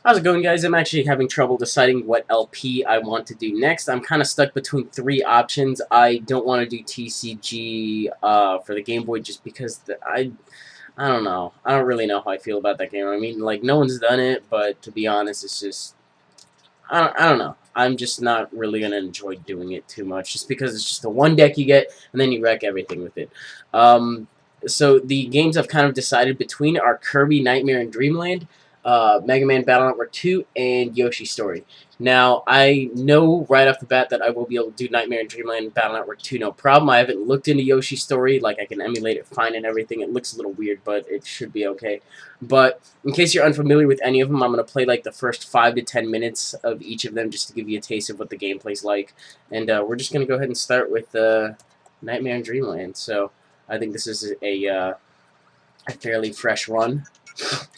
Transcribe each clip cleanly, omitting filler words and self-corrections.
How's it going, guys? I'm actually having trouble deciding what LP I want to do next. I'm kind of stuck between three options. I don't want to do TCG for the Game Boy just because I don't know. I don't really know how I feel about that game. I mean, like, no one's done it, but to be honest, it's just I don't know. I'm just not really gonna enjoy doing it too much, just because it's just the one deck you get, and then you wreck everything with it. Um, so the games I've kind of decided between are Kirby, Nightmare, and Dreamland, Mega Man Battle Network 2, and Yoshi Story. Now, I know right off the bat that I will be able to do Nightmare and Dreamland Battle Network 2 no problem. I haven't looked into Yoshi Story, like I can emulate it fine and everything. It looks a little weird, but it should be okay. But in case you're unfamiliar with any of them, I'm going to play like the first 5 to 10 minutes of each of them just to give you a taste of what the gameplay's like. And we're just going to go ahead and start with Nightmare and Dreamland. So I think this is a fairly fresh run.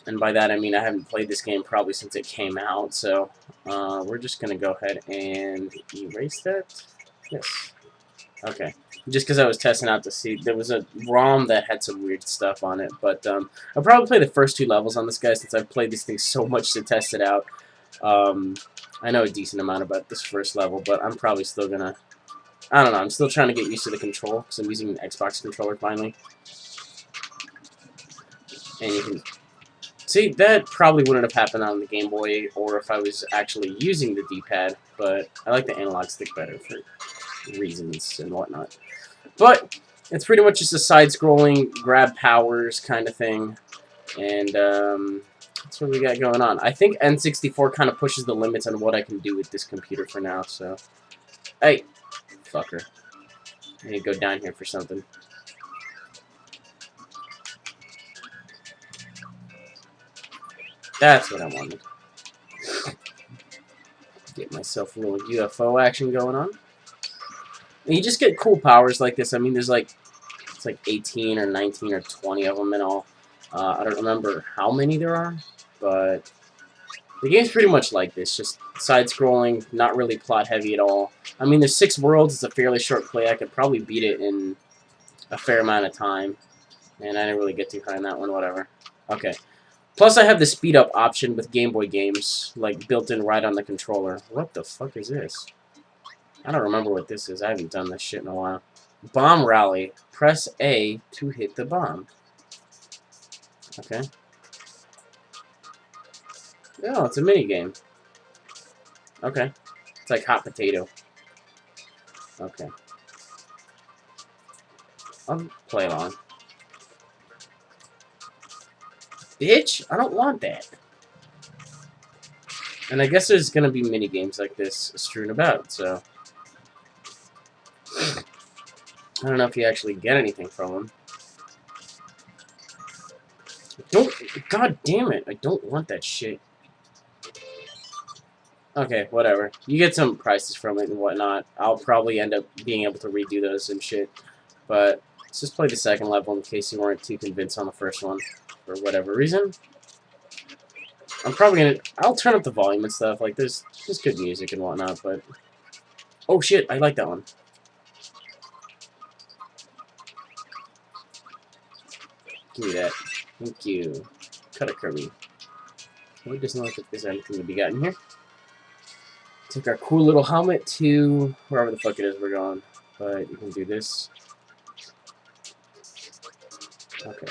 And by that I mean I haven't played this game probably since it came out. So we're just going to go ahead and erase that. Yes. Okay. Just because I was testing out to see, there was a ROM that had some weird stuff on it, but I'll probably play the first 2 levels on this guy since I've played this thing so much to test it out. Um, I know a decent amount about this first level, but I'm probably still gonna, I don't know, I'm still trying to get used to the control, because I'm using an Xbox controller finally. And you can see, that probably wouldn't have happened on the Game Boy, or if I was actually using the D-pad, but I like the analog stick better for reasons and whatnot. But it's pretty much just a side-scrolling, grab powers kind of thing, and that's what we got going on. I think N64 kind of pushes the limits on what I can do with this computer for now, so... Hey! Fucker. I need to go down here for something. That's what I wanted. Get myself a little UFO action going on. And you just get cool powers like this. I mean, there's like, it's like 18 or 19 or 20 of them in all. I don't remember how many there are, but the game's pretty much like this, just side-scrolling, not really plot-heavy at all. I mean, there's 6 worlds, it's a fairly short play, I could probably beat it in a fair amount of time. And I didn't really get too high on that one, whatever. Okay. Plus, I have the speed-up option with Game Boy games, like, built in right on the controller. What the fuck is this? I don't remember what this is, I haven't done this shit in a while. Bomb Rally. Press A to hit the bomb. Okay. Oh, it's a mini game. Okay. It's like hot potato. Okay. I'll play along. Bitch, I don't want that. And I guess there's gonna be mini games like this strewn about, so I don't know if you actually get anything from them. Don't, god damn it, I don't want that shit. Okay, whatever. You get some prices from it and whatnot. I'll probably end up being able to redo those and shit. But let's just play the second level in case you weren't too convinced on the first one for whatever reason. I'm probably gonna, I'll turn up the volume and stuff. Like, there's good music and whatnot, but oh shit, I like that one. Give me that. Thank you. Cut a Kirby. It doesn't look like there's anything to be gotten here. Take our cool little helmet to wherever the fuck it is we're going. But you can do this. Okay.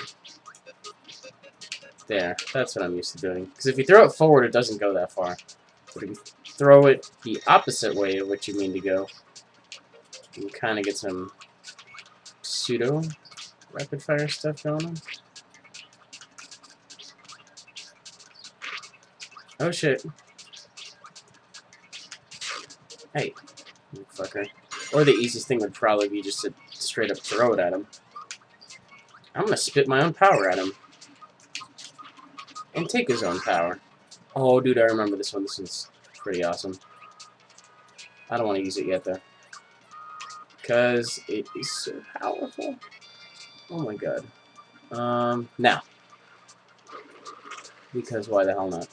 There. That's what I'm used to doing. Because if you throw it forward, it doesn't go that far. But if you throw it the opposite way of what you mean to go, you can kind of get some pseudo rapid fire stuff going on. Oh shit. Hey, you fucker. Or the easiest thing would probably be just to straight up throw it at him. I'm gonna spit my own power at him. And take his own power. Oh, dude, I remember this one. This is pretty awesome. I don't want to use it yet, though. Because it is so powerful. Oh my god. Now. Because why the hell not?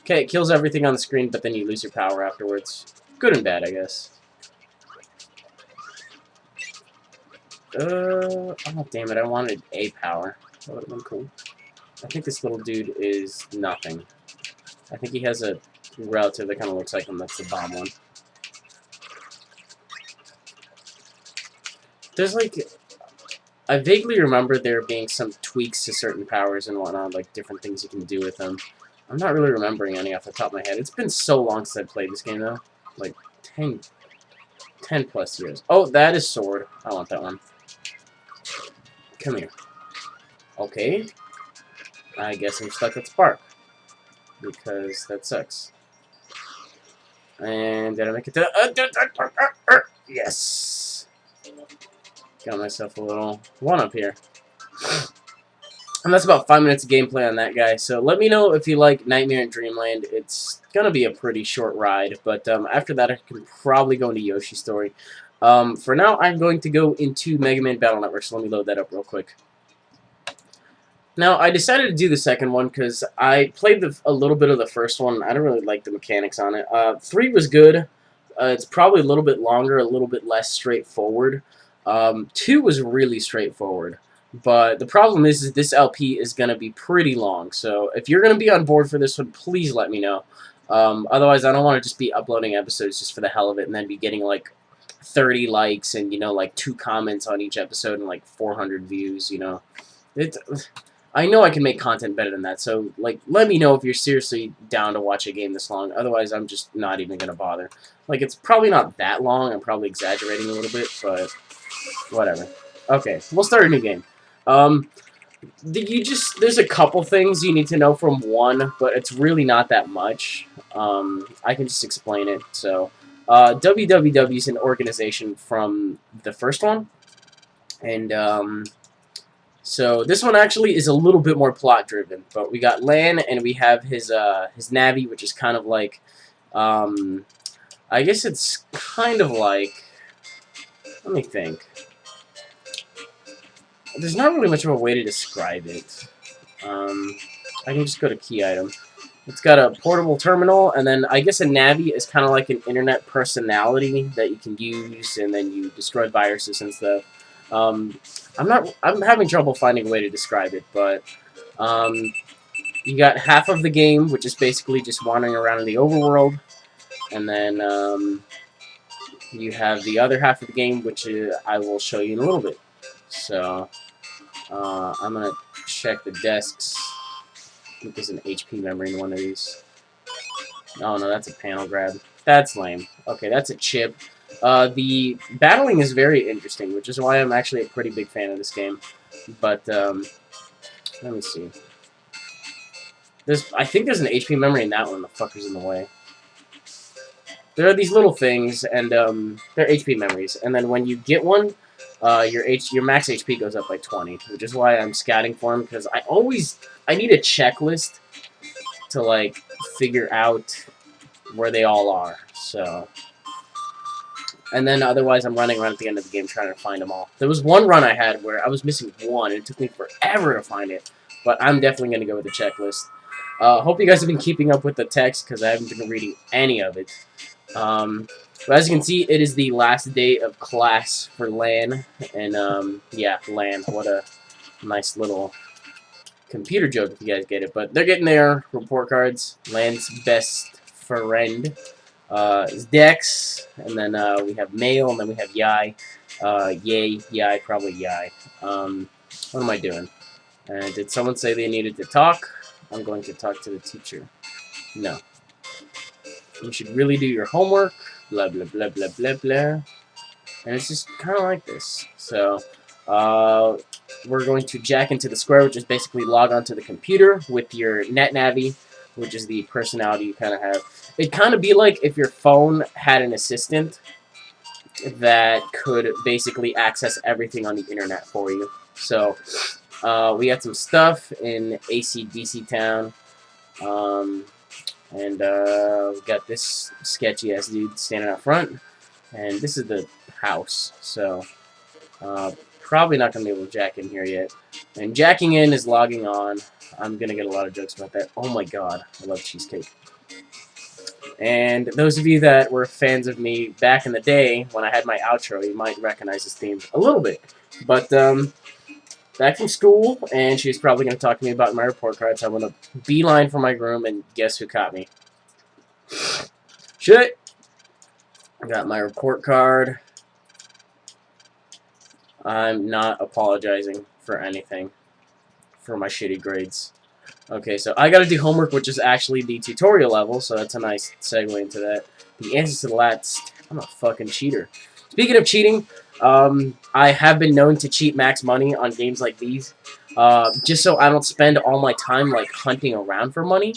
Okay, it kills everything on the screen, but then you lose your power afterwards. Good and bad, I guess. Oh, damn it, I wanted a power. That would have been cool. I think this little dude is nothing. I think he has a relative that kind of looks like him. That's the bomb one. There's like... I vaguely remember there being some tweaks to certain powers and whatnot, like different things you can do with them. I'm not really remembering any off the top of my head. It's been so long since I played this game, though. Like, 10 plus years. Oh, that is sword. I want that one. Come here. Okay. I guess I'm stuck with Spark. Because that sucks. And did I make it to... yes! Got myself a little one-up here. And that's about 5 minutes of gameplay on that guy. So let me know if you like Nightmare in Dreamland. It's gonna be a pretty short ride, but after that I can probably go into Yoshi's story. For now, I'm going to go into Mega Man Battle Network, so let me load that up real quick. Now, I decided to do the second one because I played a little bit of the first one. I don't really like the mechanics on it. 3 was good. It's probably a little bit longer, a little bit less straightforward. 2 was really straightforward. But the problem is this LP is going to be pretty long. So if you're going to be on board for this one, please let me know. Otherwise, I don't want to just be uploading episodes just for the hell of it and then be getting like 30 likes and, you know, like 2 comments on each episode and like 400 views, you know. I know I can make content better than that, so like let me know if you're seriously down to watch a game this long. Otherwise, I'm just not even going to bother. Like, it's probably not that long. I'm probably exaggerating a little bit, but whatever. Okay, we'll start a new game. There's a couple things you need to know from 1, but it's really not that much. I can just explain it. So, WWW is an organization from the first one, and so this one actually is a little bit more plot driven. But we got Lan, and we have his Navi, which is kind of like, I guess it's kind of like, let me think. There's not really much of a way to describe it. I can just go to key item. It's got a portable terminal, and then I guess a Navi is kind of like an internet personality that you can use, and then you destroy viruses and stuff. I'm having trouble finding a way to describe it, but you got half of the game, which is basically just wandering around in the overworld, and then you have the other half of the game, which I will show you in a little bit. So, I'm going to check the desks. I think there's an HP memory in one of these. Oh, no, that's a panel grab. That's lame. Okay, that's a chip. The battling is very interesting, which is why I'm actually a pretty big fan of this game. But, let me see. I think there's an HP memory in that one. The fucker's in the way. There are these little things, and they're HP memories. And then when you get one, your max HP goes up by 20, which is why I'm scouting for them, because I need a checklist to, like, figure out where they all are, so. And then otherwise I'm running around at the end of the game trying to find them all. There was one run I had where I was missing one, and it took me forever to find it, but I'm definitely going to go with the checklist. Hope you guys have been keeping up with the text, because I haven't been reading any of it. But as you can see, it is the last day of class for LAN, and yeah, LAN, what a nice little computer joke if you guys get it, but they're getting their report cards. LAN's best friend is Dex, and then we have Mail, and then we have Yai. Yai, probably Yai. What am I doing? Did someone say they needed to talk? I'm going to talk to the teacher. No. You should really do your homework, blah, blah, blah, blah, blah, blah. And it's just kind of like this. So, we're going to jack into the square, which is basically log onto the computer with your NetNavi, which is the personality you kind of have. It'd kind of be like if your phone had an assistant that could basically access everything on the internet for you. So, we got some stuff in AC/DC Town. And we got this sketchy-ass dude standing out front. And this is the house. So, probably not going to be able to jack in here yet. And jacking in is logging on. I'm going to get a lot of jokes about that. Oh my god, I love cheesecake. And those of you that were fans of me back in the day, when I had my outro, you might recognize this theme a little bit. But, back from school, and she's probably going to talk to me about my report card, so I'm going to beeline for my room, and guess who caught me? Shit! I got my report card. I'm not apologizing for anything for my shitty grades. Okay, so I gotta do homework, which is actually the tutorial level, so that's a nice segue into that. The answers to the last... I'm a fucking cheater. Speaking of cheating, I have been known to cheat max money on games like these, just so I don't spend all my time, like, hunting around for money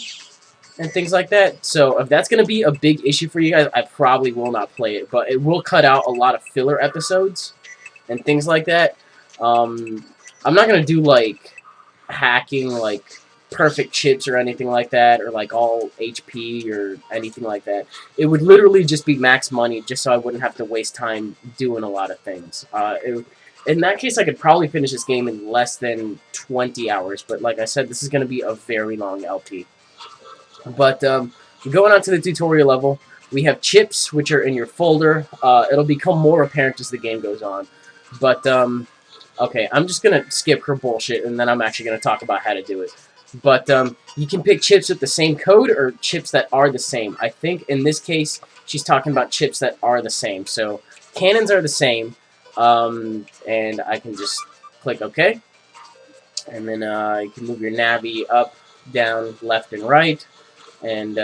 and things like that. So if that's gonna be a big issue for you guys, I probably will not play it, but it will cut out a lot of filler episodes and things like that. I'm not gonna do, like, hacking, like, perfect chips or anything like that, or like all HP or anything like that. It would literally just be max money, just so I wouldn't have to waste time doing a lot of things. In that case, I could probably finish this game in less than 20 hours, but like I said, this is going to be a very long LP. But going on to the tutorial level, we have chips, which are in your folder. It'll become more apparent as the game goes on. But, okay, I'm just going to skip her bullshit, and then I'm actually going to talk about how to do it. But you can pick chips with the same code or chips that are the same. I think in this case, she's talking about chips that are the same. So cannons are the same, and I can just click OK. And then you can move your navy up, down, left, and right. And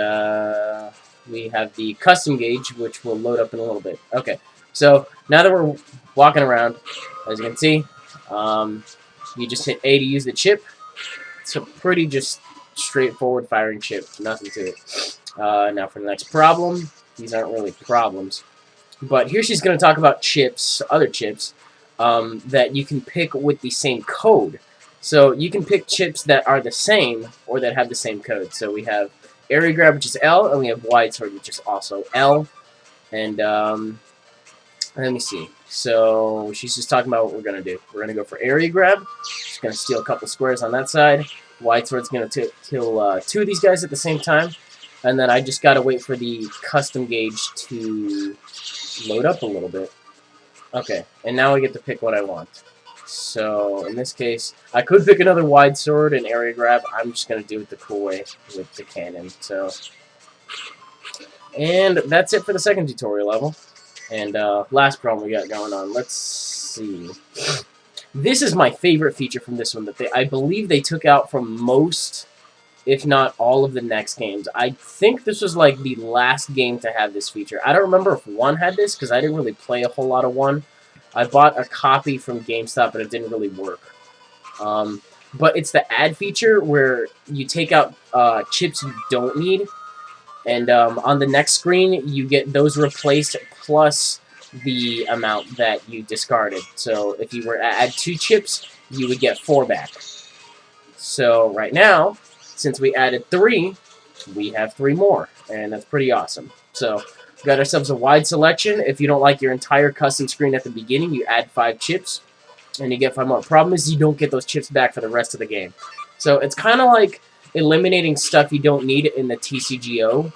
we have the custom gauge, which will load up in a little bit. Okay, so now that we're walking around, as you can see, you just hit A to use the chip. It's a pretty just straightforward firing chip, nothing to it. Now for the next problem, these aren't really problems. But here she's going to talk about chips, other chips, that you can pick with the same code. So you can pick chips that are the same or that have the same code. So we have area grab, which is L, and we have wide sword, which is also L. And let me see. So she's just talking about what we're going to do. We're going to go for area grab. Just going to steal a couple squares on that side. Wide sword's going to kill 2 of these guys at the same time. And then I just got to wait for the custom gauge to load up a little bit. Okay, and now I get to pick what I want. So in this case, I could pick another wide sword and area grab. I'm just going to do it the cool way with the cannon. So, and that's it for the second tutorial level. And last problem we got going on. Let's see. This is my favorite feature from this one that I believe they took out from most, if not all, of the next games. I think this was like the last game to have this feature. I don't remember if 1 had this because I didn't really play a whole lot of 1. I bought a copy from GameStop, but it didn't really work. But it's the add feature where you take out chips you don't need, and on the next screen, you get those replaced plus the amount that you discarded. So if you were to add 2 chips, you would get 4 back. So right now, since we added 3, we have 3 more, and that's pretty awesome. So we got ourselves a wide selection. If you don't like your entire custom screen at the beginning, you add 5 chips, and you get 5 more. Problem is you don't get those chips back for the rest of the game. So it's kind of like eliminating stuff you don't need in the TCGO.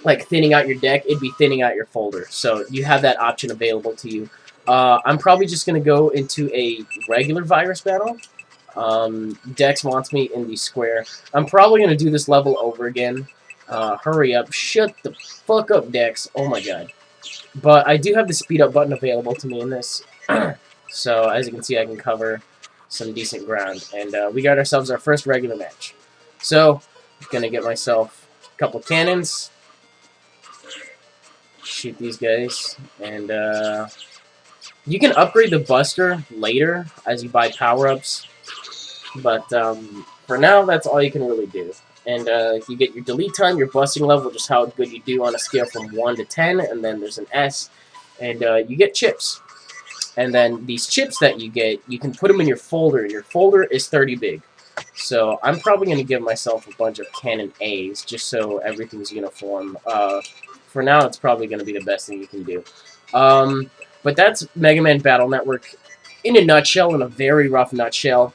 Like thinning out your deck, it'd be thinning out your folder. So you have that option available to you. I'm probably just going to go into a regular virus battle. Dex wants me in the square. I'm probably going to do this level over again. Hurry up. Shut the fuck up, Dex. Oh my god. But I do have the speed up button available to me in this. So as you can see, I can cover some decent ground. And we got ourselves our first regular match. So I'm going to get myself a couple cannons. Shoot these guys. And you can upgrade the Buster later as you buy power-ups. But for now, that's all you can really do. And you get your delete time, your busting level, just how good you do on a scale from 1 to 10, and then there's an S, and you get chips. And then these chips that you get, you can put them in your folder, and your folder is 30 big. So I'm probably going to give myself a bunch of cannon A's, just so everything's uniform. For now, it's probably going to be the best thing you can do. But that's Mega Man Battle Network in a nutshell, in a very rough nutshell.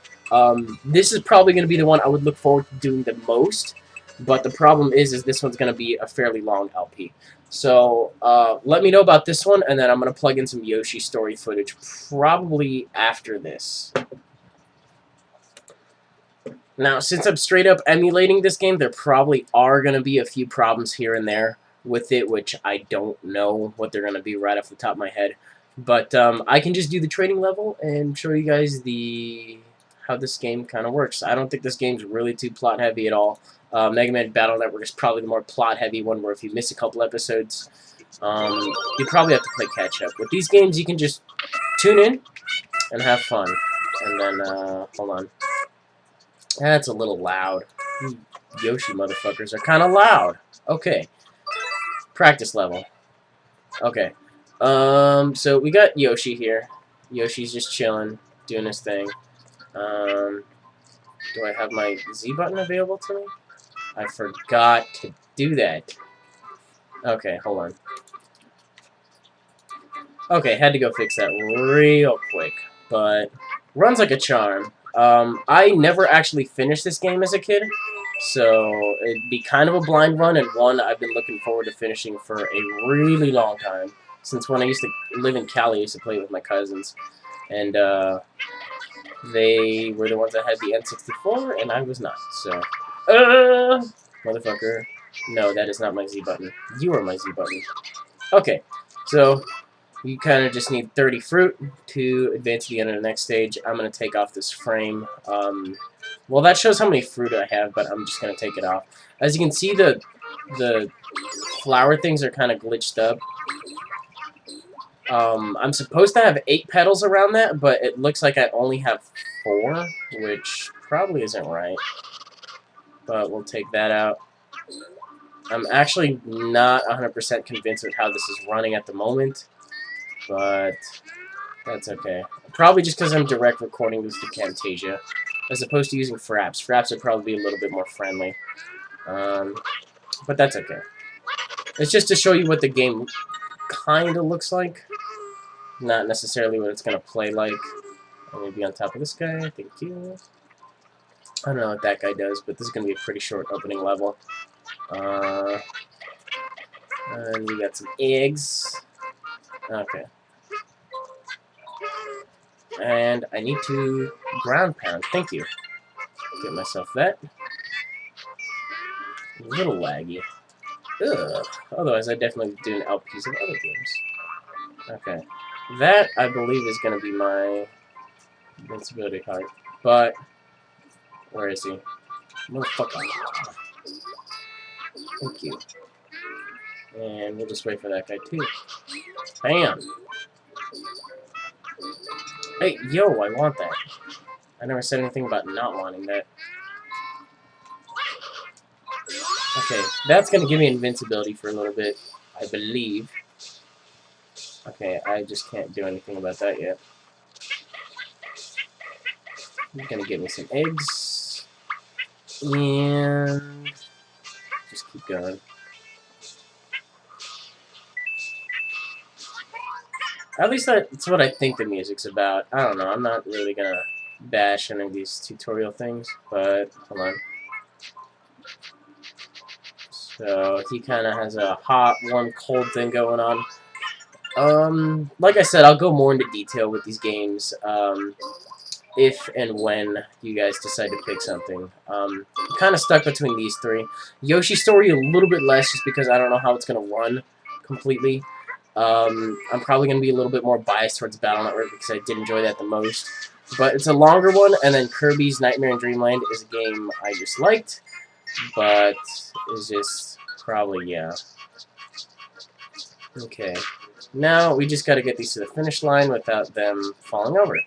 This is probably going to be the one I would look forward to doing the most, but the problem is this one's going to be a fairly long LP. So, let me know about this one, and then I'm going to plug in some Yoshi story footage probably after this. Now, since I'm straight up emulating this game, there probably are going to be a few problems here and there with it, which I don't know what they're going to be right off the top of my head. But I can just do the trading level and show you guys how this game kind of works. I don't think this game's really too plot heavy at all. Mega Man Battle Network is probably the more plot heavy one, where if you miss a couple episodes, you probably have to play catch up. With these games, you can just tune in and have fun. And then, hold on. That's a little loud. Yoshi motherfuckers are kind of loud. Okay. Practice level. Okay. So we got Yoshi here. Yoshi's just chilling, doing his thing. Do I have my Z button available to me? I forgot to do that. Okay, hold on. Okay, had to go fix that real quick. But runs like a charm. I never actually finished this game as a kid, so it'd be kind of a blind run, and one I've been looking forward to finishing for a really long time. Since when I used to live in Cali, I used to play with my cousins, and they were the ones that had the N64, and I was not, so... Motherfucker. No, that is not my Z button. You are my Z button. Okay, so... you kind of just need 30 fruit to advance to the end of the next stage. I'm going to take off this frame. Well, that shows how many fruit I have, but I'm just going to take it off. As you can see, the flower things are kind of glitched up. I'm supposed to have 8 petals around that, but it looks like I only have 4, which probably isn't right. But we'll take that out. I'm actually not 100% convinced with how this is running at the moment. But that's okay. Probably just because I'm direct recording this to Camtasia, as opposed to using Fraps. Fraps would probably be a little bit more friendly. But that's okay. It's just to show you what the game kind of looks like, not necessarily what it's going to play like. I'm going to be on top of this guy. Thank you. I don't know what that guy does, but this is going to be a pretty short opening level. And we got some eggs. Okay. And I need to ground pound. Thank you. Get myself that. A little laggy. Ugh. Otherwise, I definitely do an LPs of other games. Okay. That, I believe, is going to be my invincibility card. But, where is he? Motherfucker. Thank you. And we'll just wait for that guy, too. Bam! Hey, yo, I want that. I never said anything about not wanting that. Okay, that's going to give me invincibility for a little bit, I believe. Okay, I just can't do anything about that yet. He's going to give me some eggs. And... just keep going. At least that's what I think the music's about. I don't know, I'm not really going to bash any of these tutorial things, but hold on. So he kind of has a hot, warm, cold thing going on. Like I said, I'll go more into detail with these games, if and when you guys decide to pick something. I'm kind of stuck between these 3. Yoshi Story a little bit less, just because I don't know how it's going to run completely. I'm probably going to be a little bit more biased towards Battle Network, because I did enjoy that the most. But it's a longer one, and then Kirby's Nightmare in Dreamland is a game I just liked, but it's just probably, yeah. Okay. Now, we just gotta get these to the finish line without them falling over,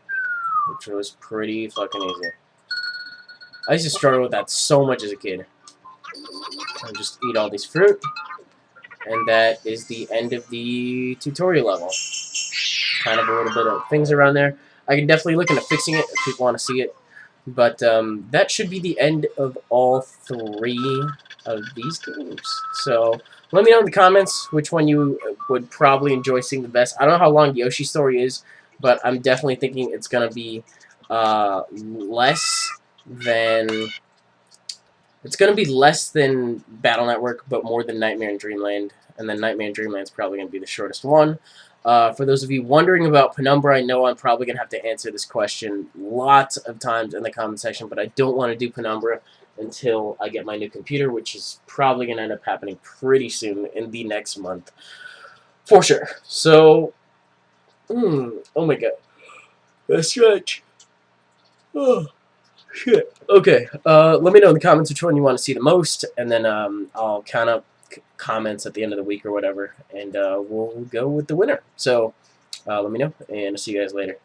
which was pretty fucking easy. I used to struggle with that so much as a kid. I just eat all these fruit, and that is the end of the tutorial level. Kind of a little bit of things around there. I can definitely look into fixing it if people want to see it. But that should be the end of all 3 of these games. So let me know in the comments which one you would probably enjoy seeing the best. I don't know how long Yoshi Story is, but I'm definitely thinking it's going to be less than... it's going to be less than Battle Network, but more than Nightmare in Dreamland. And then Nightmare in Dreamland is probably going to be the shortest one. For those of you wondering about Penumbra, I know I'm probably going to have to answer this question lots of times in the comment section, but I don't want to do Penumbra until I get my new computer, which is probably going to end up happening pretty soon in the next month. For sure. So, oh my god. Let's stretch. Oh, shit. Okay, let me know in the comments which one you want to see the most, and then I'll count up comments at the end of the week or whatever, and we'll go with the winner. So let me know, and I'll see you guys later.